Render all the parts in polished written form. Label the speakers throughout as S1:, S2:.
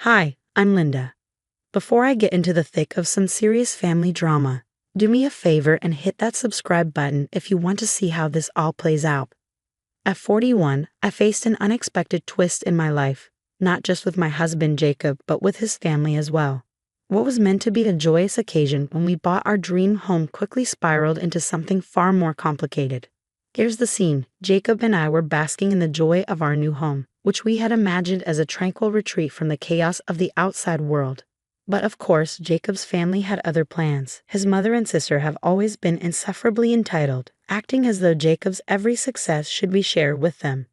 S1: Hi, I'm Linda. Before I get into the thick of some serious family drama, do me a favor and hit that subscribe button if you want to see how this all plays out. At 41, I faced an unexpected twist in my life, not just with my husband Jacob, but with his family as well. What was meant to be a joyous occasion when we bought our dream home quickly spiraled into something far more complicated. Here's the scene. Jacob and I were basking in the joy of our new home, which we had imagined as a tranquil retreat from the chaos of the outside world. But of course, Jacob's family had other plans. His mother and sister have always been insufferably entitled, acting as though Jacob's every success should be shared with them.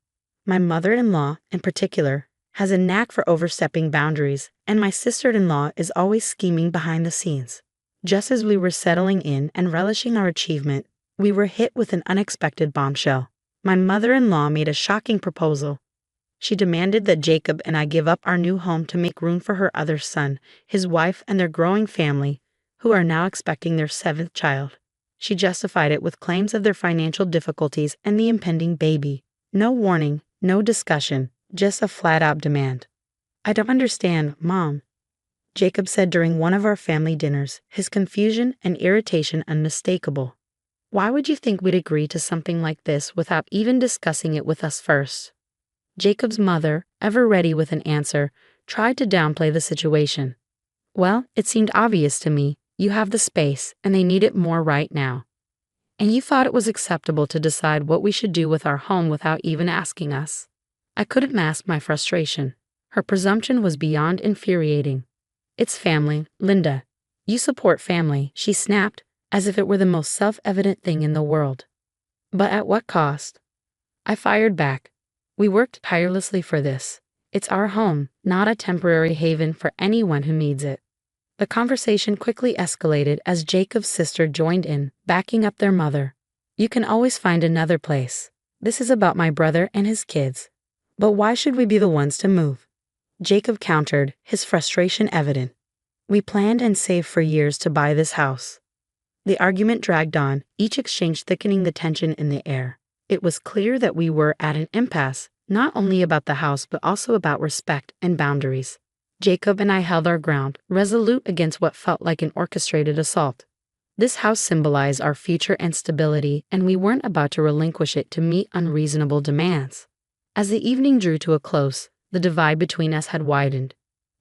S1: My mother-in-law, in particular, has a knack for overstepping boundaries, and my sister-in-law is always scheming behind the scenes. Just as we were settling in and relishing our achievement, we were hit with an unexpected bombshell. My mother-in-law made a shocking proposal. She demanded that Jacob and I give up our new home to make room for her other son, his wife, and their growing family, who are now expecting their 7th child. She justified it with claims of their financial difficulties and the impending baby. No warning, no discussion, just a flat-out demand. "I don't understand, Mom," Jacob said during one of our family dinners, his confusion and irritation unmistakable. "Why would you think we'd agree to something like this without even discussing it with us first?" Jacob's mother, ever ready with an answer, tried to downplay the situation. "Well, it seemed obvious to me. You have the space, and they need it more right now. And you thought it was acceptable to decide what we should do with our home without even asking us." I couldn't mask my frustration. Her presumption was beyond infuriating. "It's family, Linda. You support family," she snapped, as if it were the most self-evident thing in the world. "But at what cost?" I fired back. "We worked tirelessly for this. It's our home, not a temporary haven for anyone who needs it." The conversation quickly escalated as Jacob's sister joined in, backing up their mother. "You can always find another place. This is about my brother and his kids. But why should we be the ones to move?" Jacob countered, his frustration evident. "We planned and saved for years to buy this house." The argument dragged on, each exchange thickening the tension in the air. It was clear that we were at an impasse, not only about the house but also about respect and boundaries. Jacob and I held our ground, resolute against what felt like an orchestrated assault. This house symbolized our future and stability, and we weren't about to relinquish it to meet unreasonable demands. As the evening drew to a close, the divide between us had widened.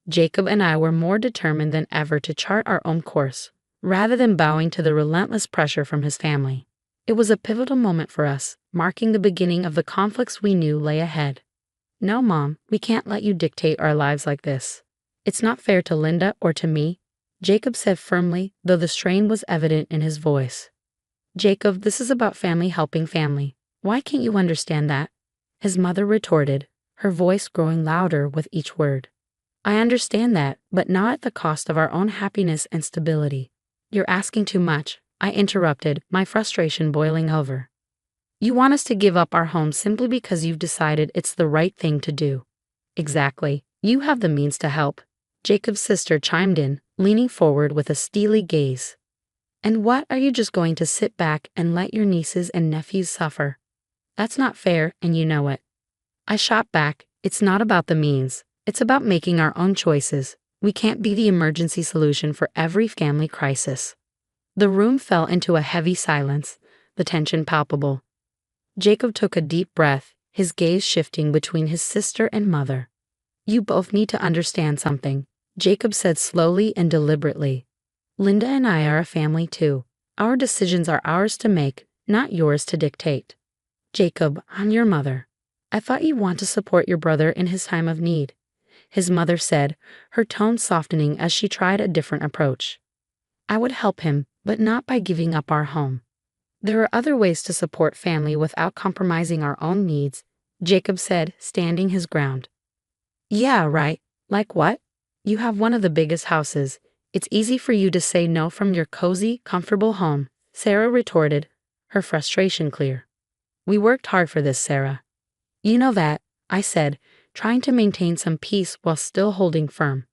S1: Jacob and I were more determined than ever to chart our own course, rather than bowing to the relentless pressure from his family. It was a pivotal moment for us, marking the beginning of the conflicts we knew lay ahead. "No, Mom, we can't let you dictate our lives like this. It's not fair to Linda or to me," Jacob said firmly, though the strain was evident in his voice. "Jacob, this is about family helping family. Why can't you understand that?" His mother retorted, her voice growing louder with each word. "I understand that, but not at the cost of our own happiness and stability." "You're asking too much," I interrupted, my frustration boiling over. "You want us to give up our home simply because you've decided it's the right thing to do." "Exactly. You have the means to help," Jacob's sister chimed in, leaning forward with a steely gaze. "And what, are you just going to sit back and let your nieces and nephews suffer? That's not fair, and you know it." I shot back, "It's not about the means. It's about making our own choices. We can't be the emergency solution for every family crisis." The room fell into a heavy silence, the tension palpable. Jacob took a deep breath, his gaze shifting between his sister and mother. "You both need to understand something," Jacob said slowly and deliberately. "Linda and I are a family too. Our decisions are ours to make, not yours to dictate." "Jacob, I'm your mother. I thought you'd want to support your brother in his time of need," his mother said, her tone softening as she tried a different approach. "I would help him, but not by giving up our home. There are other ways to support family without compromising our own needs," Jacob said, standing his ground. "Yeah, right. Like what? You have one of the biggest houses. It's easy for you to say no from your cozy, comfortable home," Sarah retorted, her frustration clear. "We worked hard for this, Sarah." "You know that," I said, trying to maintain some peace while still holding firm.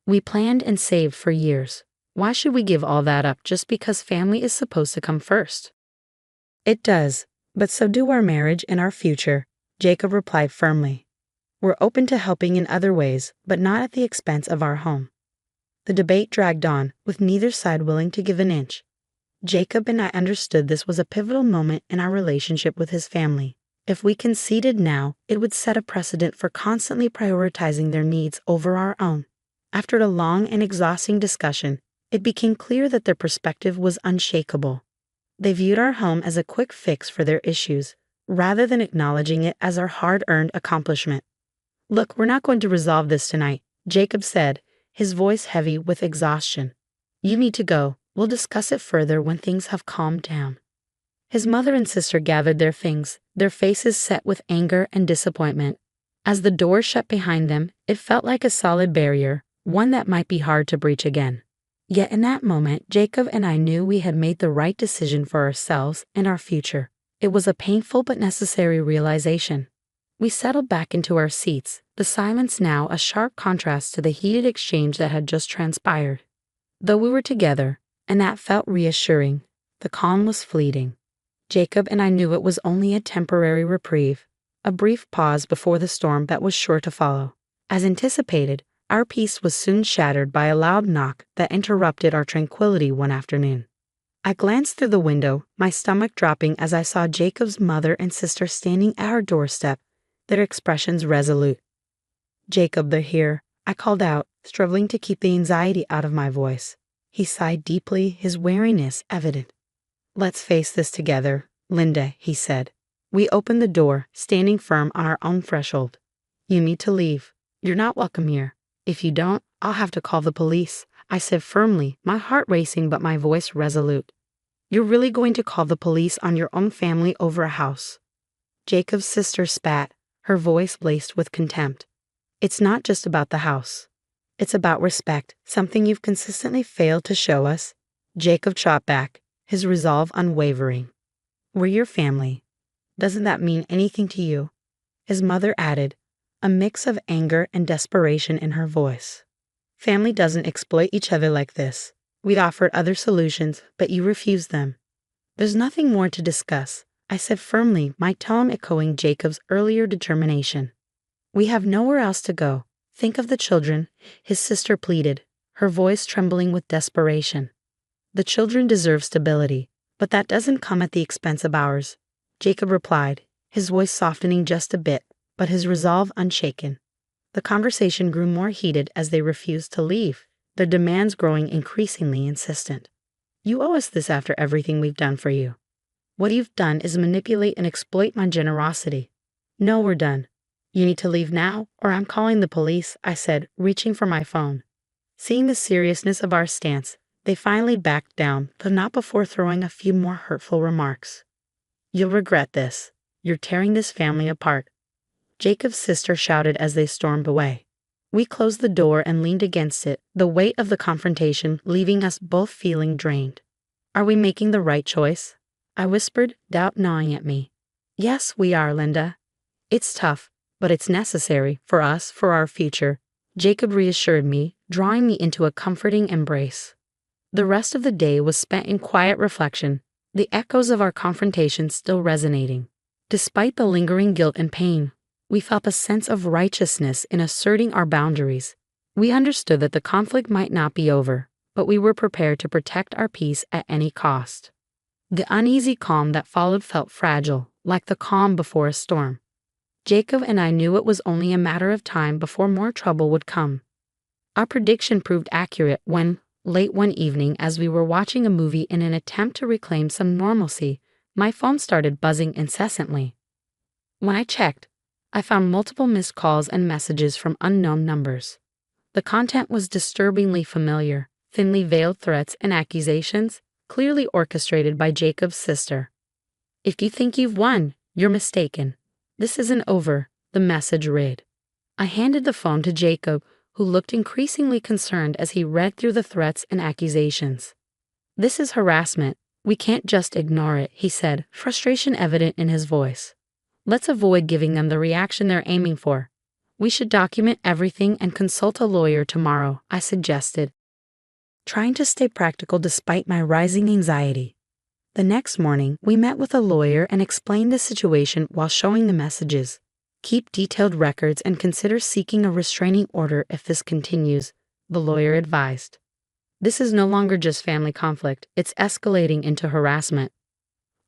S1: "We planned and saved for years. Why should we give all that up just because family is supposed to come first?" "It does, but so do our marriage and our future," Jacob replied firmly. We're open to helping in other ways, but not at the expense of our home. The debate dragged on, with neither side willing to give an inch. Jacob and I understood this was a pivotal moment in our relationship with his family. If we conceded now, it would set a precedent for constantly prioritizing their needs over our own. After a long and exhausting discussion, it became clear that their perspective was unshakable. They viewed our home as a quick fix for their issues, rather than acknowledging it as our hard-earned accomplishment. "Look, we're not going to resolve this tonight," Jacob said, his voice heavy with exhaustion. "You need to go. We'll discuss it further when things have calmed down." His mother and sister gathered their things, their faces set with anger and disappointment. As the door shut behind them, it felt like a solid barrier, one that might be hard to breach again. Yet in that moment, Jacob and I knew we had made the right decision for ourselves and our future. It was a painful but necessary realization. We settled back into our seats, the silence now a sharp contrast to the heated exchange that had just transpired. Though we were together, and that felt reassuring, the calm was fleeting. Jacob and I knew it was only a temporary reprieve, a brief pause before the storm that was sure to follow. As anticipated, our peace was soon shattered by a loud knock that interrupted our tranquility one afternoon. I glanced through the window, my stomach dropping as I saw Jacob's mother and sister standing at our doorstep, their expressions resolute. "Jacob, they're here," I called out, struggling to keep the anxiety out of my voice. He sighed deeply, his weariness evident. "Let's face this together, Linda," he said. We opened the door, standing firm on our own threshold. "You need to leave. You're not welcome here. If you don't, I'll have to call the police," I said firmly, my heart racing but my voice resolute. "You're really going to call the police on your own family over a house?" Jacob's sister spat, her voice laced with contempt. "It's not just about the house. It's about respect, something you've consistently failed to show us," Jacob shot back, his resolve unwavering. "We're your family. Doesn't that mean anything to you?" His mother added, a mix of anger and desperation in her voice. "Family doesn't exploit each other like this. We'd offered other solutions, but you refused them." "There's nothing more to discuss," I said firmly, my tone echoing Jacob's earlier determination. "We have nowhere else to go. Think of the children," his sister pleaded, her voice trembling with desperation. "The children deserve stability, but that doesn't come at the expense of ours," Jacob replied, his voice softening just a bit, but his resolve unshaken. The conversation grew more heated as they refused to leave, their demands growing increasingly insistent. "You owe us this after everything we've done for you. What you've done is manipulate and exploit my generosity." "No, we're done. You need to leave now, or I'm calling the police," I said, reaching for my phone. Seeing the seriousness of our stance, they finally backed down, but not before throwing a few more hurtful remarks. "You'll regret this. You're tearing this family apart," Jacob's sister shouted as they stormed away. We closed the door and leaned against it, the weight of the confrontation leaving us both feeling drained. "Are we making the right choice?" I whispered, doubt gnawing at me. "Yes, we are, Linda. It's tough, but it's necessary for us, for our future," Jacob reassured me, drawing me into a comforting embrace. The rest of the day was spent in quiet reflection, the echoes of our confrontation still resonating. Despite the lingering guilt and pain, we felt a sense of righteousness in asserting our boundaries. We understood that the conflict might not be over, but we were prepared to protect our peace at any cost. The uneasy calm that followed felt fragile, like the calm before a storm. Jacob and I knew it was only a matter of time before more trouble would come. Our prediction proved accurate when, late one evening as we were watching a movie in an attempt to reclaim some normalcy, my phone started buzzing incessantly. When I checked, I found multiple missed calls and messages from unknown numbers. The content was disturbingly familiar, thinly veiled threats and accusations, clearly orchestrated by Jacob's sister. "If you think you've won, you're mistaken. This isn't over," the message read. I handed the phone to Jacob, who looked increasingly concerned as he read through the threats and accusations. "This is harassment. We can't just ignore it," he said, frustration evident in his voice. "Let's avoid giving them the reaction they're aiming for. We should document everything and consult a lawyer tomorrow," I suggested, trying to stay practical despite my rising anxiety. The next morning, we met with a lawyer and explained the situation while showing the messages. Keep detailed records and consider seeking a restraining order if this continues, the lawyer advised. This is no longer just family conflict, it's escalating into harassment.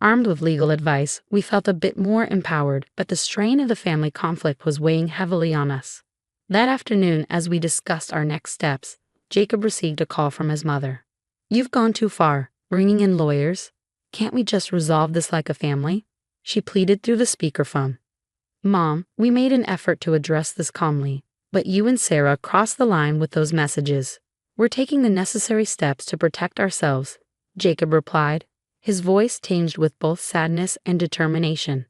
S1: Armed with legal advice, we felt a bit more empowered, but the strain of the family conflict was weighing heavily on us. That afternoon, as we discussed our next steps, Jacob received a call from his mother. "You've gone too far, bringing in lawyers. Can't we just resolve this like a family?" She pleaded through the speakerphone. "Mom, we made an effort to address this calmly, but you and Sarah crossed the line with those messages. We're taking the necessary steps to protect ourselves," Jacob replied, his voice tinged with both sadness and determination.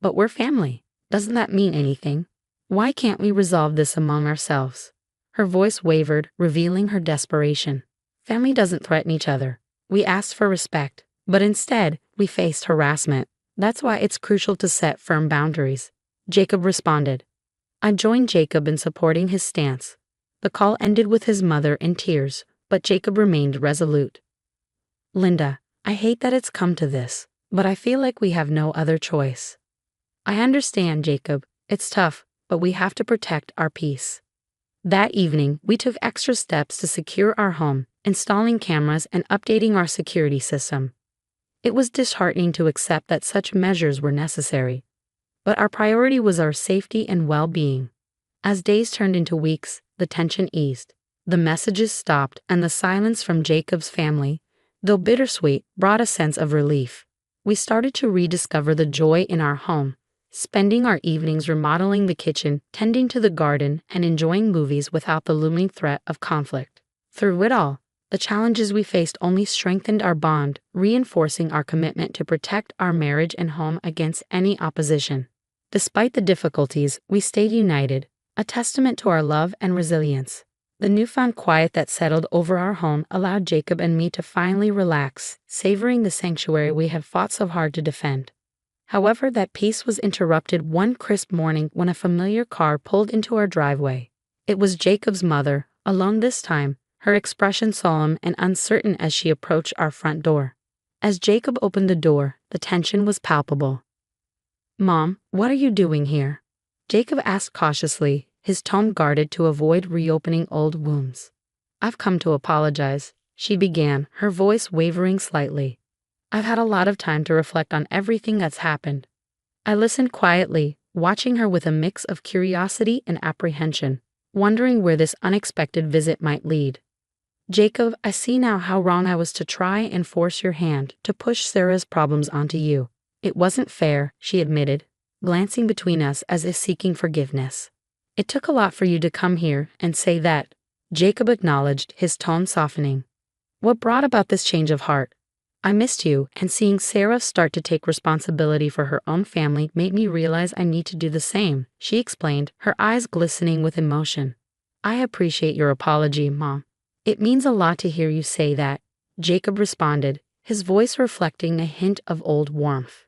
S1: "But we're family. Doesn't that mean anything? Why can't we resolve this among ourselves?" Her voice wavered, revealing her desperation. "Family doesn't threaten each other. We asked for respect, but instead, we faced harassment. That's why it's crucial to set firm boundaries," Jacob responded. I joined Jacob in supporting his stance. The call ended with his mother in tears, but Jacob remained resolute. "Linda, I hate that it's come to this, but I feel like we have no other choice." "I understand, Jacob. It's tough, but we have to protect our peace." That evening, we took extra steps to secure our home, installing cameras and updating our security system. It was disheartening to accept that such measures were necessary, but our priority was our safety and well-being. As days turned into weeks, the tension eased. The messages stopped, and the silence from Jacob's family, though bittersweet, brought a sense of relief. We started to rediscover the joy in our home, spending our evenings remodeling the kitchen, tending to the garden, and enjoying movies without the looming threat of conflict. Through it all, the challenges we faced only strengthened our bond, reinforcing our commitment to protect our marriage and home against any opposition. Despite the difficulties, we stayed united, a testament to our love and resilience. The newfound quiet that settled over our home allowed Jacob and me to finally relax, savoring the sanctuary we had fought so hard to defend. However, that peace was interrupted one crisp morning when a familiar car pulled into our driveway. It was Jacob's mother, alone this time, her expression solemn and uncertain as she approached our front door. As Jacob opened the door, the tension was palpable. "Mom, what are you doing here?" Jacob asked cautiously, his tone guarded to avoid reopening old wounds. "I've come to apologize," she began, her voice wavering slightly. "I've had a lot of time to reflect on everything that's happened." I listened quietly, watching her with a mix of curiosity and apprehension, wondering where this unexpected visit might lead. "Jacob, I see now how wrong I was to try and force your hand to push Sarah's problems onto you. It wasn't fair," she admitted, glancing between us as if seeking forgiveness. "It took a lot for you to come here and say that," Jacob acknowledged, his tone softening. "What brought about this change of heart?" "I missed you, and seeing Sarah start to take responsibility for her own family made me realize I need to do the same," she explained, her eyes glistening with emotion. "I appreciate your apology, Mom. It means a lot to hear you say that," Jacob responded, his voice reflecting a hint of old warmth.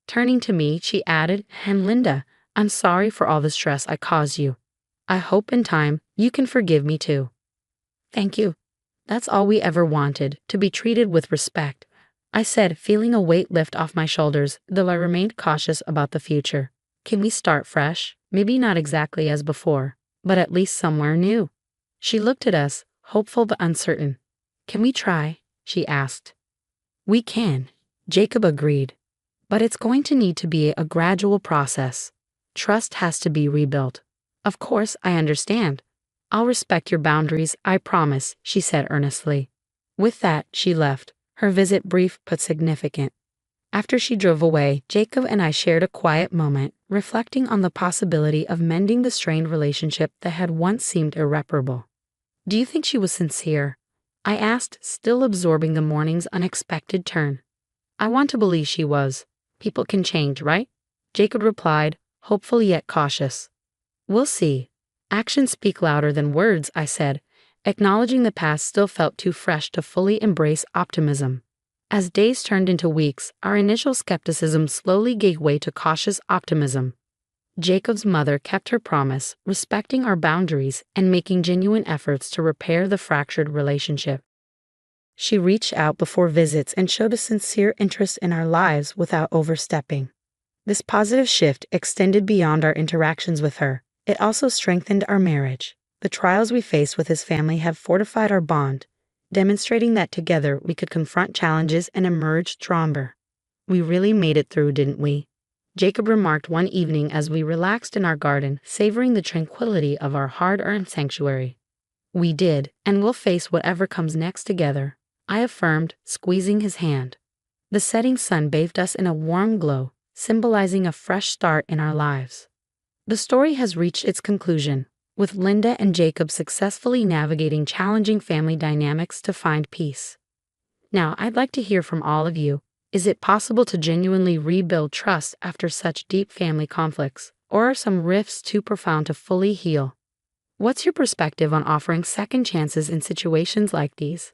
S1: Turning to me, she added, "And Linda, I'm sorry for all the stress I caused you. I hope in time you can forgive me too." "Thank you. That's all we ever wanted, to be treated with respect," I said, feeling a weight lift off my shoulders, though I remained cautious about the future. "Can we start fresh? Maybe not exactly as before, but at least somewhere new." She looked at us, hopeful but uncertain. "Can we try?" she asked. "We can," Jacob agreed. "But it's going to need to be a gradual process. Trust has to be rebuilt." "Of course, I understand. I'll respect your boundaries, I promise," she said earnestly. With that, she left, her visit brief but significant. After she drove away, Jacob and I shared a quiet moment, reflecting on the possibility of mending the strained relationship that had once seemed irreparable. "Do you think she was sincere?" I asked, still absorbing the morning's unexpected turn. "I want to believe she was. People can change, right?" Jacob replied, hopeful yet cautious. "We'll see. Actions speak louder than words," I said, acknowledging the past still felt too fresh to fully embrace optimism. As days turned into weeks, our initial skepticism slowly gave way to cautious optimism. Jacob's mother kept her promise, respecting our boundaries and making genuine efforts to repair the fractured relationship. She reached out before visits and showed a sincere interest in our lives without overstepping. This positive shift extended beyond our interactions with her. It also strengthened our marriage. The trials we faced with his family have fortified our bond, demonstrating that together we could confront challenges and emerge stronger. We really made it through, didn't we? Jacob remarked one evening as we relaxed in our garden, savoring the tranquility of our hard-earned sanctuary. We did, and we'll face whatever comes next together, I affirmed, squeezing his hand. The setting sun bathed us in a warm glow, symbolizing a fresh start in our lives. The story has reached its conclusion, with Linda and Jacob successfully navigating challenging family dynamics to find peace. Now, I'd like to hear from all of you. Is it possible to genuinely rebuild trust after such deep family conflicts, or are some rifts too profound to fully heal? What's your perspective on offering second chances in situations like these?